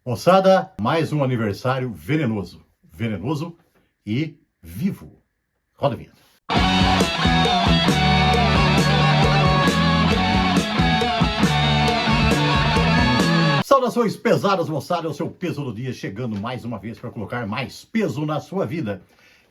Moçada, mais um aniversário venenoso. Venenoso e vivo. Roda a vinheta. Saudações pesadas, moçada, é o seu peso do dia chegando mais uma vez para colocar mais peso na sua vida.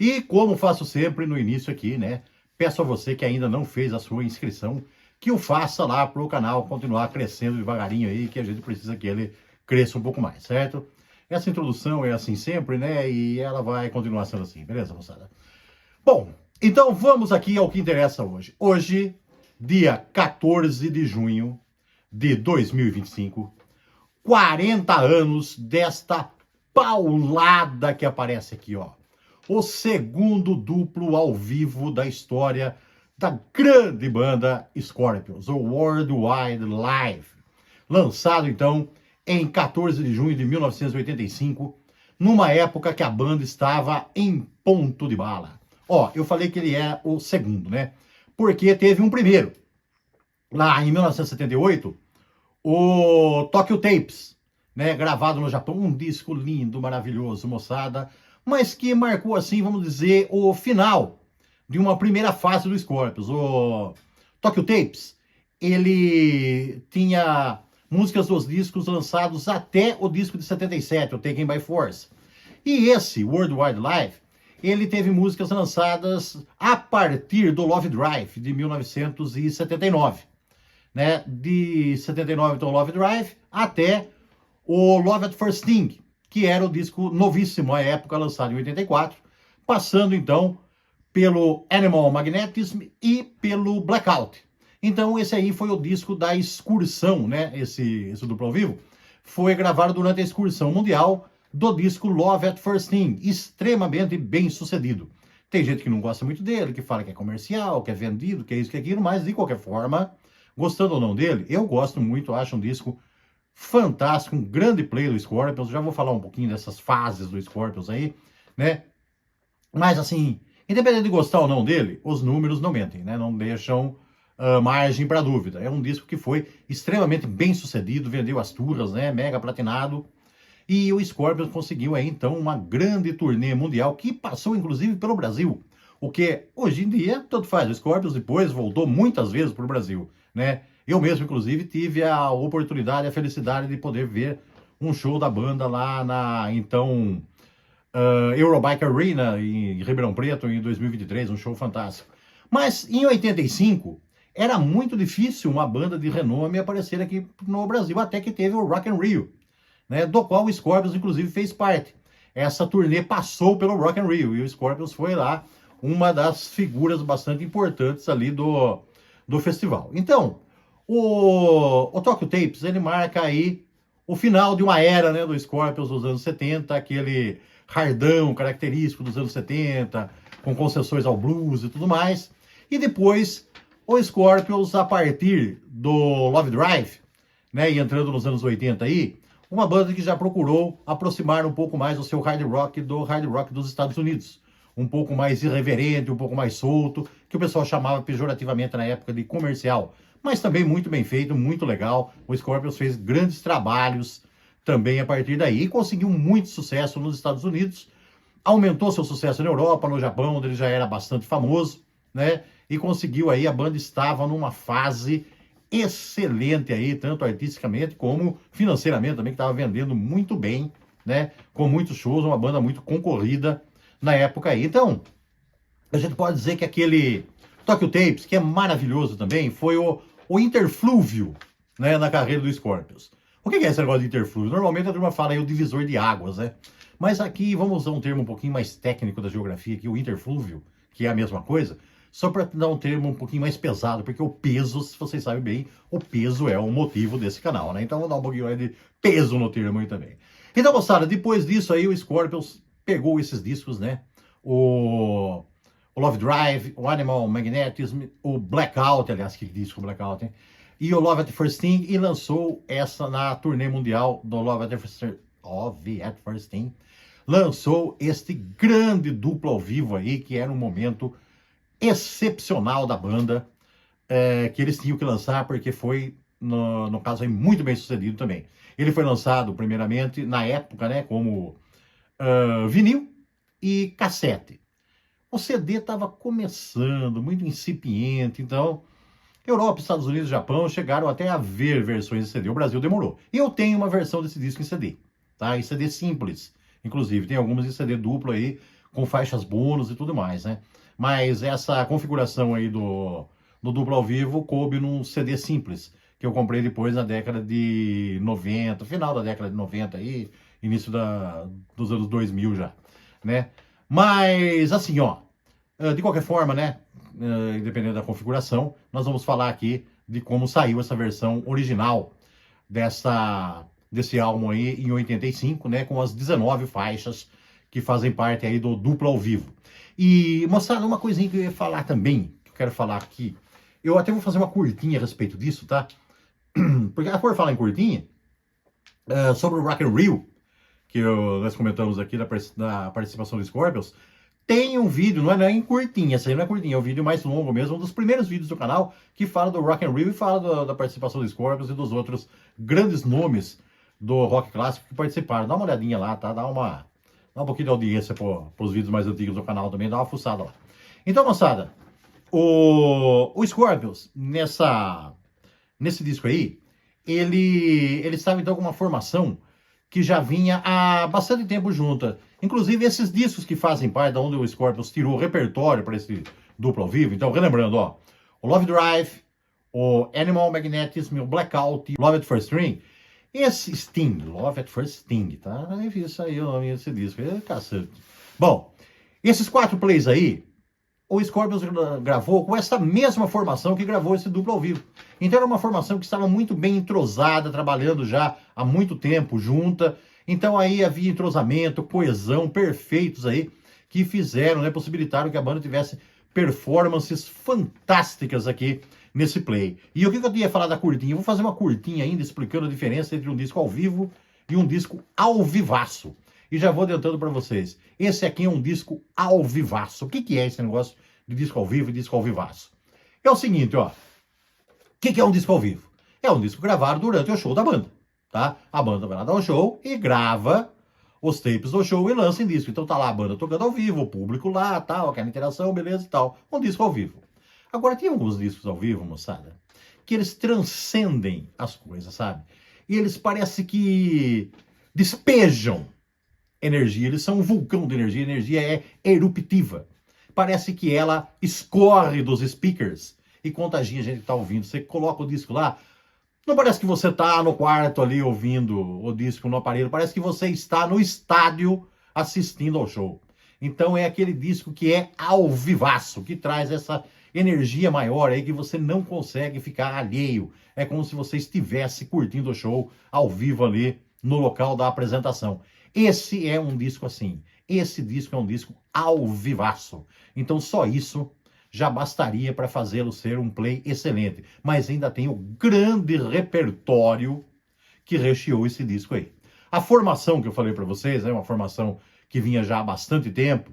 E como faço sempre no início aqui, né? Peço a você que ainda não fez a sua inscrição, que o faça lá para o canal continuar crescendo devagarinho aí, que a gente precisa que ele cresça um pouco mais, certo? Essa introdução é assim sempre, né? E ela vai continuar sendo assim, beleza, moçada? Bom, então vamos aqui ao que interessa hoje. Hoje, dia 14 de junho de 2025, 40 anos desta paulada que aparece aqui, ó. O segundo duplo ao vivo da história da grande banda Scorpions, o World Wide Live. Lançado, então, em 14 de junho de 1985, numa época que a banda estava em ponto de bala. Ó, eu falei que ele é o segundo, né? Porque teve um primeiro. Lá em 1978, o Tokyo Tapes, né? Gravado no Japão, um disco lindo, maravilhoso, moçada, mas que marcou, assim, vamos dizer, o final de uma primeira fase do Scorpions. O Tokyo Tapes, ele tinha músicas dos discos lançados até o disco de 77, o Taken by Force. E esse, World Wide Live, ele teve músicas lançadas a partir do Love Drive, de 1979. Né? De 79, então, Love Drive, até o Love at First Sting, que era o disco novíssimo à época, lançado em 84, passando, então, pelo Animal Magnetism e pelo Blackout. Então, esse aí foi o disco da excursão, né? Esse duplo ao vivo foi gravado durante a excursão mundial do disco Love at First Sting, extremamente bem sucedido. Tem gente que não gosta muito dele, que fala que é comercial, que é vendido, que é isso, que é aquilo, mas de qualquer forma, gostando ou não dele, eu gosto muito, acho um disco fantástico, um grande play do Scorpions. Já vou falar um pouquinho dessas fases do Scorpions aí, né? Mas assim, independente de gostar ou não dele, os números não mentem, né? Não deixam margem para dúvida. É um disco que foi extremamente bem sucedido, vendeu as turras, né? Mega platinado. E o Scorpions conseguiu aí, então, uma grande turnê mundial que passou, inclusive, pelo Brasil. O que, hoje em dia, tanto faz. O Scorpions depois voltou muitas vezes para o Brasil, né? Eu mesmo, inclusive, tive a oportunidade, a felicidade de poder ver um show da banda lá na, então, Eurobike Arena, em Ribeirão Preto, em 2023, um show fantástico. Mas, em 85, era muito difícil uma banda de renome aparecer aqui no Brasil, até que teve o Rock in Rio, né, do qual o Scorpions, inclusive, fez parte. Essa turnê passou pelo Rock in Rio, e o Scorpions foi lá uma das figuras bastante importantes ali do festival. Então, o Tokyo Tapes, ele marca aí o final de uma era, né, do Scorpions dos anos 70, aquele hardão característico dos anos 70, com concessões ao blues e tudo mais. E depois, o Scorpions, a partir do Love Drive, né, e entrando nos anos 80 aí, uma banda que já procurou aproximar um pouco mais o seu hard rock do hard rock dos Estados Unidos. Um pouco mais irreverente, um pouco mais solto, que o pessoal chamava pejorativamente na época de comercial. Mas também muito bem feito, muito legal. O Scorpions fez grandes trabalhos também a partir daí e conseguiu muito sucesso nos Estados Unidos. Aumentou seu sucesso na Europa, no Japão, onde ele já era bastante famoso, né? E conseguiu aí, a banda estava numa fase excelente aí, tanto artisticamente como financeiramente também, que estava vendendo muito bem, né? Com muitos shows, uma banda muito concorrida na época aí. Então, a gente pode dizer que aquele Tokyo Tapes, que é maravilhoso também, foi o interflúvio, né, na carreira do Scorpions. O que é esse negócio de interflúvio? Normalmente a turma fala aí o divisor de águas, né? Mas aqui vamos usar um termo um pouquinho mais técnico da geografia, que o interflúvio, que é a mesma coisa, só para dar um termo um pouquinho mais pesado, porque o peso, se vocês sabem bem, o peso é o motivo desse canal, né? Então vou dar um pouquinho mais de peso no termo aí também. Então, moçada, depois disso aí, o Scorpions pegou esses discos, né? O Love Drive, o Animal Magnetism, o Blackout, aliás, que disco Blackout, hein? E o Love at First Sting, e lançou essa na turnê mundial do Love at First Sting. Lançou este grande duplo ao vivo aí, que era um momento excepcional da banda, que eles tinham que lançar, porque foi, no caso, aí, muito bem sucedido também. Ele foi lançado primeiramente na época, né, como vinil e cassete. O CD estava começando, muito incipiente, então Europa, Estados Unidos e Japão chegaram até a ver versões de CD. O Brasil demorou. Eu tenho uma versão desse disco em CD, tá? Em CD simples, inclusive. Tem algumas em CD duplo aí, com faixas bônus e tudo mais, né? Mas essa configuração aí do duplo ao vivo coube num CD simples, que eu comprei depois na década de 90, final da década de 90 aí, início dos anos 2000 já, né? Mas, assim, ó, de qualquer forma, né, independente da configuração, nós vamos falar aqui de como saiu essa versão original desse álbum aí em 85, né, com as 19 faixas que fazem parte aí do duplo ao vivo. E, moçada, uma coisinha que eu ia falar também, que eu quero falar aqui, eu até vou fazer uma curtinha a respeito disso, tá? Porque, por falar em curtinha, sobre o Rock in Rio, que nós comentamos aqui da participação do Scorpions, tem um vídeo, não é em curtinha, essa aí não é curtinha, é um vídeo mais longo mesmo, um dos primeiros vídeos do canal, que fala do Rock in Rio e fala da participação do Scorpions e dos outros grandes nomes do rock clássico que participaram. Dá uma olhadinha lá, tá? Dá um pouquinho de audiência pros vídeos mais antigos do canal também, dá uma fuçada lá. Então, moçada, o Scorpions, nesse disco aí, ele estava então com uma formação que já vinha há bastante tempo junta. Inclusive, esses discos que fazem parte da onde o Scorpions tirou o repertório para esse duplo ao vivo. Então, relembrando, ó, o Love Drive, o Animal Magnetism, o Blackout, Love at First String. Esse Sting, Love at First Sting, tá? Isso aí, o nome desse disco. Cacete. Bom, esses 4 plays aí, o Scorpions gravou com essa mesma formação que gravou esse duplo ao vivo. Então era uma formação que estava muito bem entrosada, trabalhando já há muito tempo junta. Então aí havia entrosamento, coesão perfeitos aí, que fizeram, né, possibilitaram que a banda tivesse performances fantásticas aqui nesse play. E o que eu ia falar da curtinha? Eu vou fazer uma curtinha ainda explicando a diferença entre um disco ao vivo e um disco ao vivaço. E já vou adiantando para vocês. Esse aqui é um disco ao vivaço. O que é esse negócio de disco ao vivo e disco ao vivaço? É o seguinte, ó. O que é um disco ao vivo? É um disco gravado durante o show da banda, tá? A banda vai lá dar um show e grava os tapes do show e lança em disco. Então tá lá a banda tocando ao vivo, o público lá, tal, aquela interação, beleza e tal. Um disco ao vivo. Agora tem alguns discos ao vivo, moçada, que eles transcendem as coisas, sabe? E eles parecem que despejam energia, eles são um vulcão de energia, a energia é eruptiva. Parece que ela escorre dos speakers e contagia a gente que está ouvindo. Você coloca o disco lá, não parece que você está no quarto ali ouvindo o disco no aparelho, parece que você está no estádio assistindo ao show. Então é aquele disco que é ao vivaço, que traz essa energia maior aí que você não consegue ficar alheio. É como se você estivesse curtindo o show ao vivo ali no local da apresentação. Esse é um disco assim. Esse disco é um disco ao vivaço. Então só isso já bastaria para fazê-lo ser um play excelente. Mas ainda tem o grande repertório que recheou esse disco aí. A formação que eu falei para vocês, é uma formação que vinha já há bastante tempo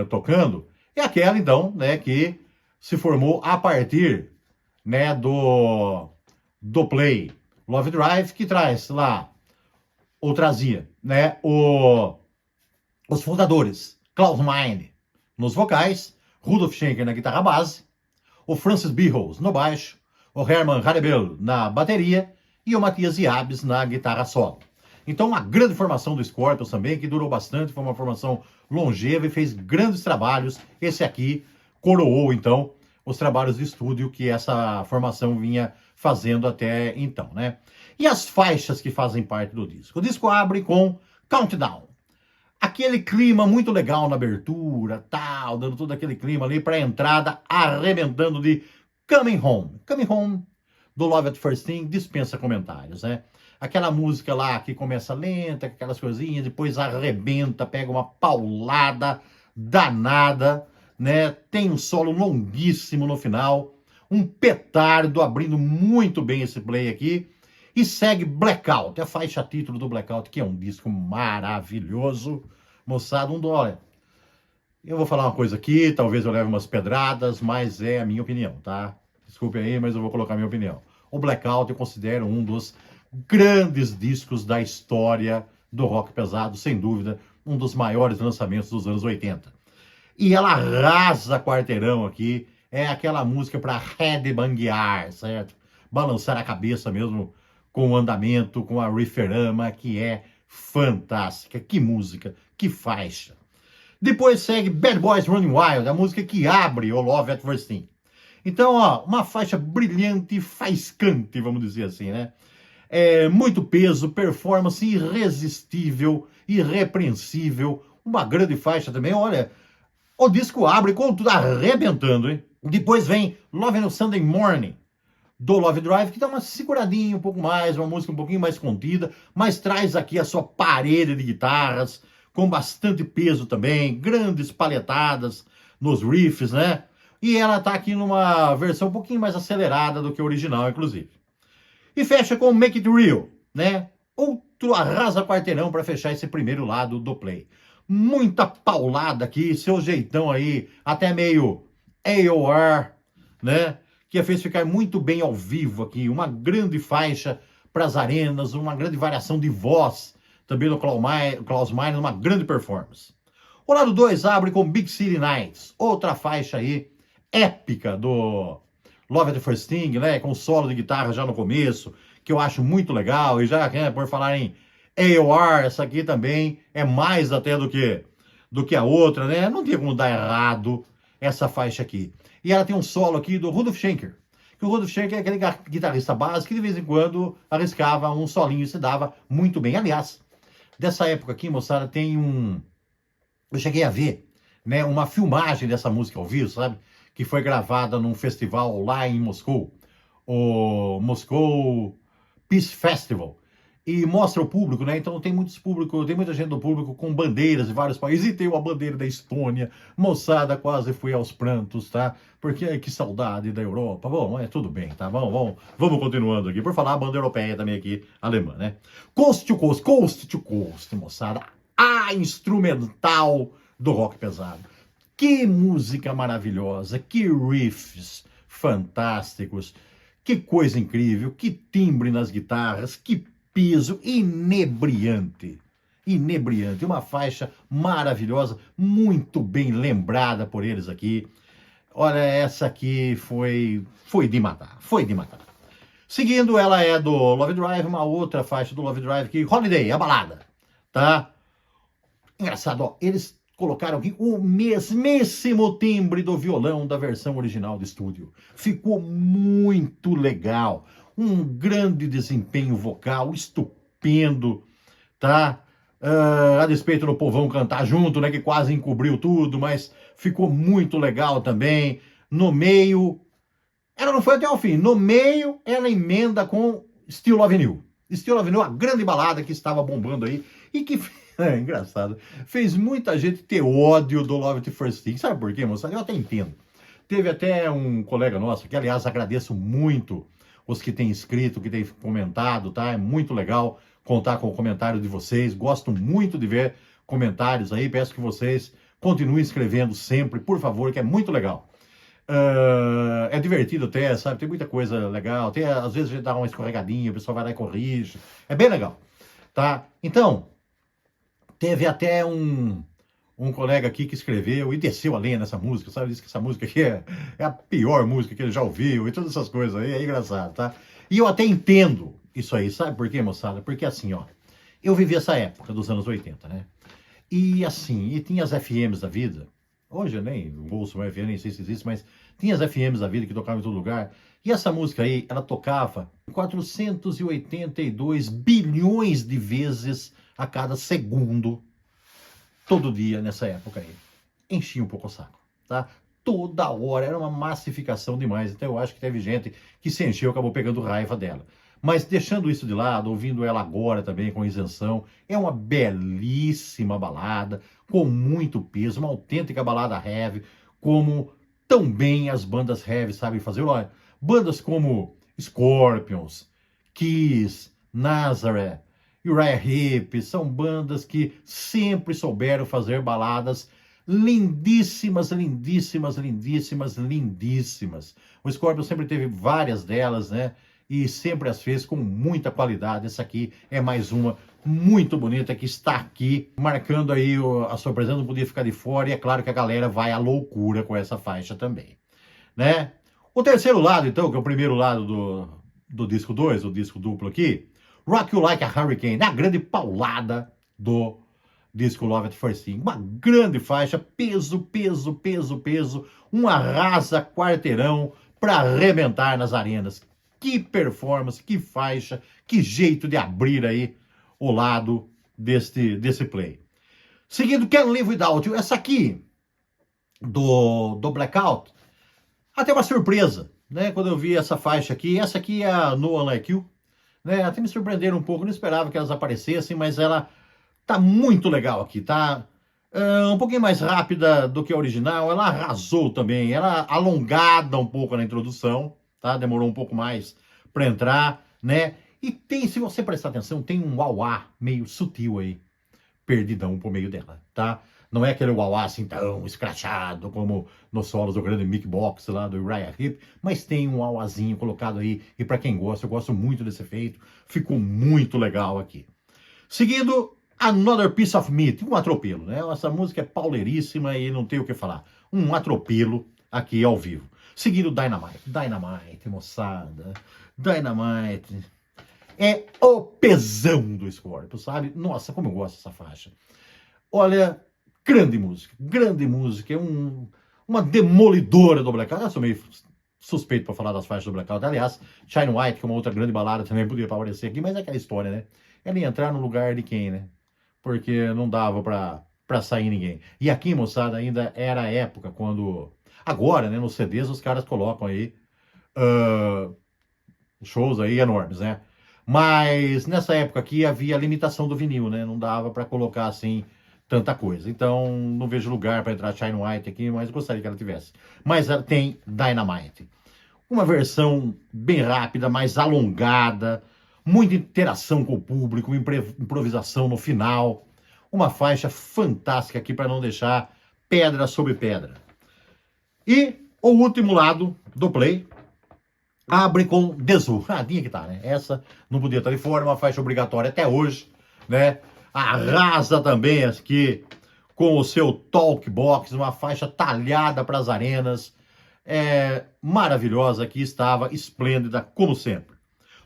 tocando, é aquela então, né, que se formou a partir, né, do play Love Drive, que traz lá, ou trazia, né, os fundadores, Klaus Meine nos vocais, Rudolf Schenker na guitarra base, o Francis Beatles no baixo, o Hermann Harebel na bateria e o Matthias Iabes na guitarra solo. Então uma grande formação do Scorpions também, que durou bastante, foi uma formação longeva e fez grandes trabalhos. Esse aqui coroou então os trabalhos de estúdio que essa formação vinha fazendo até então, né? E as faixas que fazem parte do disco? O disco abre com Countdown. Aquele clima muito legal na abertura, tal, dando todo aquele clima ali para a entrada, arrebentando de Coming Home. Coming Home, do Love at First Thing, dispensa comentários, né? Aquela música lá que começa lenta, aquelas coisinhas, depois arrebenta, pega uma paulada danada, né? Tem um solo longuíssimo no final, um petardo abrindo muito bem esse play aqui, e segue Blackout, a faixa título do Blackout, que é um disco maravilhoso. Moçada, $1. Eu vou falar uma coisa aqui, talvez eu leve umas pedradas, mas é a minha opinião, tá? Desculpe aí, mas eu vou colocar a minha opinião. O Blackout eu considero um dos grandes discos da história do rock pesado, sem dúvida, um dos maiores lançamentos dos anos 80. E ela arrasa quarteirão aqui, é aquela música para headbanguear, certo? Balançar a cabeça mesmo com o andamento, com a rifferama, que é fantástica. Que música, que faixa. Depois segue Bad Boys Running Wild, a música que abre o Love at First Sting. Então, ó, uma faixa brilhante e faiscante, vamos dizer assim, né? Muito peso, performance irresistível, irrepreensível, uma grande faixa também, olha, o disco abre com tudo arrebentando, hein? Depois vem Love on Sunday Morning, do Love Drive, que dá uma seguradinha um pouco mais, uma música um pouquinho mais contida, mas traz aqui a sua parede de guitarras, com bastante peso também, grandes palhetadas nos riffs, né? E ela tá aqui numa versão um pouquinho mais acelerada do que a original, inclusive. E fecha com Make It Real, né? Outro arrasa quarteirão para fechar esse primeiro lado do play. Muita paulada aqui, seu jeitão aí, até meio AOR, né? Que fez ficar muito bem ao vivo aqui. Uma grande faixa para as arenas, uma grande variação de voz também do Klaus Meine, uma grande performance. O lado 2 abre com Big City Nights, outra faixa aí épica do Love at First Sting, né? Com solo de guitarra já no começo, que eu acho muito legal. E já, por falar em AOR, essa aqui também é mais até do que a outra, né? Não tinha como dar errado essa faixa aqui. E ela tem um solo aqui do Rudolf Schenker, que o Rudolf Schenker é aquele guitarrista básico que de vez em quando arriscava um solinho e se dava muito bem. Aliás, dessa época aqui, moçada, tem eu cheguei a ver, né, uma filmagem dessa música ao vivo, sabe? Que foi gravada num festival lá em Moscou, o Moscow Peace Festival. E mostra o público, né? Então tem muita gente do público com bandeiras de vários países. E tem uma bandeira da Estônia. Moçada, quase fui aos prantos, tá? Porque que saudade da Europa. Bom, tudo bem, tá? Vamos continuando aqui. Por falar, a banda europeia também aqui, alemã, né? Coast to Coast, Coast to Coast, moçada. A instrumental do rock pesado. Que música maravilhosa, que riffs fantásticos, que coisa incrível, que timbre nas guitarras, que peso inebriante, uma faixa maravilhosa, muito bem lembrada por eles aqui. Olha, essa aqui foi de matar. Seguindo, ela é do Love Drive, uma outra faixa do Love Drive aqui, Holiday, a balada, tá? Engraçado, ó, eles colocaram aqui o mesmíssimo timbre do violão da versão original de estúdio. Ficou muito legal. Um grande desempenho vocal, estupendo, tá? A despeito do povão cantar junto, né? Que quase encobriu tudo, mas ficou muito legal também. No meio, ela não foi até o fim. No meio, ela emenda com Still Loving You. Still Loving You, a grande balada que estava bombando aí e que... É engraçado. Fez muita gente ter ódio do Love at First Sting. Sabe por quê, moçada? Eu até entendo. Teve até um colega nosso, que aliás agradeço muito os que têm escrito, que têm comentado, tá? É muito legal contar com o comentário de vocês. Gosto muito de ver comentários aí. Peço que vocês continuem escrevendo sempre, por favor, que é muito legal. É divertido até, sabe? Tem muita coisa legal. Às vezes a gente dá uma escorregadinha, o pessoal vai lá e corrige. É bem legal, tá? Então... Teve até um colega aqui que escreveu e desceu a lenha nessa música, sabe? Disse que essa música aqui é a pior música que ele já ouviu e todas essas coisas aí, é engraçado, tá? E eu até entendo isso aí, sabe por quê, moçada? Porque assim, ó, eu vivi essa época dos anos 80, né? E assim, e tinha as FMs da vida, hoje eu nem ouço uma FM, nem sei se existe, mas tinha as FMs da vida que tocavam em todo lugar, e essa música aí, ela tocava 482 bilhões de vezes a cada segundo, todo dia nessa época aí. Enchia um pouco o saco, tá? Toda hora, era uma massificação demais. Então eu acho que teve gente que se encheu e acabou pegando raiva dela. Mas deixando isso de lado, ouvindo ela agora também com isenção, é uma belíssima balada, com muito peso, uma autêntica balada heavy, como tão bem as bandas heavy sabem fazer. Olha, bandas como Scorpions, Kiss, Nazareth, Uriah Heep, são bandas que sempre souberam fazer baladas lindíssimas. O Scorpions sempre teve várias delas, né? e sempre as fez com muita qualidade. Essa aqui é mais uma muito bonita que está aqui, marcando aí a sua presença, não podia ficar de fora, e é claro que a galera vai à loucura com essa faixa também, né? O terceiro lado, então, que é o primeiro lado do disco 2, o disco duplo aqui, Rock You Like a Hurricane, a grande paulada do disco Love at First Sting. Uma grande faixa, peso, peso, peso, peso, um arrasa quarteirão para arrebentar nas arenas. Que performance, que faixa, que jeito de abrir aí o lado desse play. Seguindo, Can't Live Without You. Essa aqui, do Blackout, até uma surpresa, né? Quando eu vi essa faixa aqui, essa aqui é a No One Like You, né? Até me surpreenderam um pouco, não esperava que elas aparecessem, mas ela tá muito legal aqui, tá um pouquinho mais rápida do que a original, ela arrasou também, ela alongada um pouco na introdução, tá? Demorou um pouco mais para entrar, né? E tem, se você prestar atenção, tem um uauá meio sutil aí, perdidão por meio dela, tá? Não é aquele uauá assim tão escrachado como nos solos do grande Mick Box lá do Uriah Heep, mas tem um uauazinho colocado aí, e para quem gosta, eu gosto muito desse efeito, ficou muito legal aqui. Seguindo, Another Piece of Meat, um atropelo, né? Essa música é pauleiríssima e não tem o que falar. Um atropelo aqui ao vivo. Seguindo, Dynamite. Dynamite, moçada. Dynamite. É o pesão do Scorpio, sabe? Nossa, como eu gosto dessa faixa. Olha, grande música. É uma demolidora do Blackout. Eu sou meio suspeito para falar das faixas do Blackout. Aliás, Shine White, que é uma outra grande balada, também poderia aparecer aqui, mas é aquela história, né? Ela ia entrar no lugar de quem, né? Porque não dava pra sair ninguém. E aqui, moçada, ainda era a época quando... Agora, né, nos CDs, os caras colocam aí shows aí enormes, né? Mas nessa época aqui havia a limitação do vinil, né? Não dava pra colocar, assim, tanta coisa. Então, não vejo lugar pra entrar Shine White aqui, mas gostaria que ela tivesse. Mas ela tem Dynamite. Uma versão bem rápida, mais alongada, muita interação com o público, uma improvisação no final. Uma faixa fantástica aqui para não deixar pedra sobre pedra. E o último lado do play abre com Desu. Tinha que tá, né? Essa não podia estar de fora, uma faixa obrigatória até hoje, né? Arrasa também aqui com o seu Talk Box, uma faixa talhada para as arenas. Maravilhosa aqui, estava esplêndida, como sempre.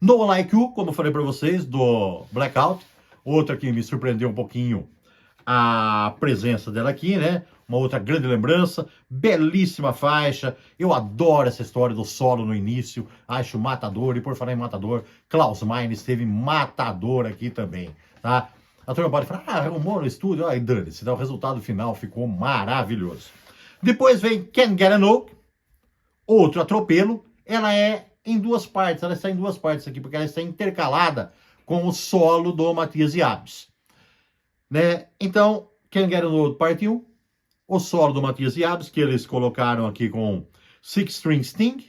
No One Like You, como eu falei para vocês, do Blackout, outra que me surpreendeu um pouquinho a presença dela aqui, né? Uma outra grande lembrança, belíssima faixa. Eu adoro essa história do solo no início, acho matador. E por falar em matador, Klaus Meine esteve matador aqui também, tá? A turma pode falar, arrumou no estúdio, aí dane-se, o resultado final ficou maravilhoso. Depois vem Can't Get Enough, outro atropelo. Ela é em duas partes, ela está em duas partes aqui, porque ela está intercalada com o solo do Matthias Yabs, né? Então, Can't Get Enough, parte 1, o solo do Matthias Yabs, que eles colocaram aqui com Six String Sting,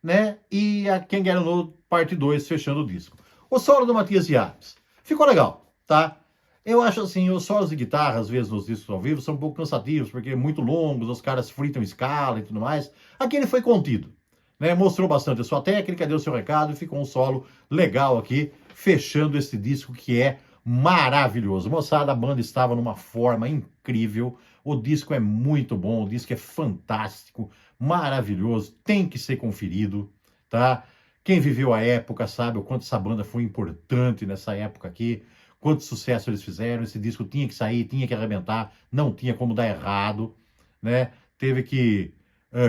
né? E a Can't Get Enough, parte 2, fechando o disco. O solo do Matthias Yabs ficou legal, tá? Eu acho assim, os solos de guitarra, às vezes, nos discos ao vivo, são um pouco cansativos, porque é muito longos, os caras fritam escala e tudo mais. Aqui ele foi contido, né? Mostrou bastante a sua técnica, deu seu recado e ficou um solo legal aqui, fechando esse disco que é maravilhoso. Moçada, a banda estava numa forma incrível, o disco é muito bom, o disco é fantástico, maravilhoso, tem que ser conferido, tá? Quem viveu a época sabe o quanto essa banda foi importante nessa época aqui, quanto sucesso eles fizeram. Esse disco tinha que sair, tinha que arrebentar, não tinha como dar errado, né? Teve que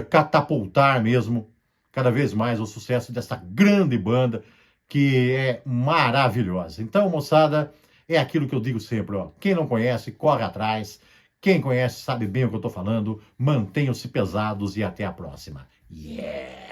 catapultar mesmo cada vez mais o sucesso dessa grande banda que é maravilhosa. Então, moçada, é aquilo que eu digo sempre, ó. Quem não conhece, corre atrás. Quem conhece sabe bem o que eu tô falando. Mantenham-se pesados e até a próxima. Yeah!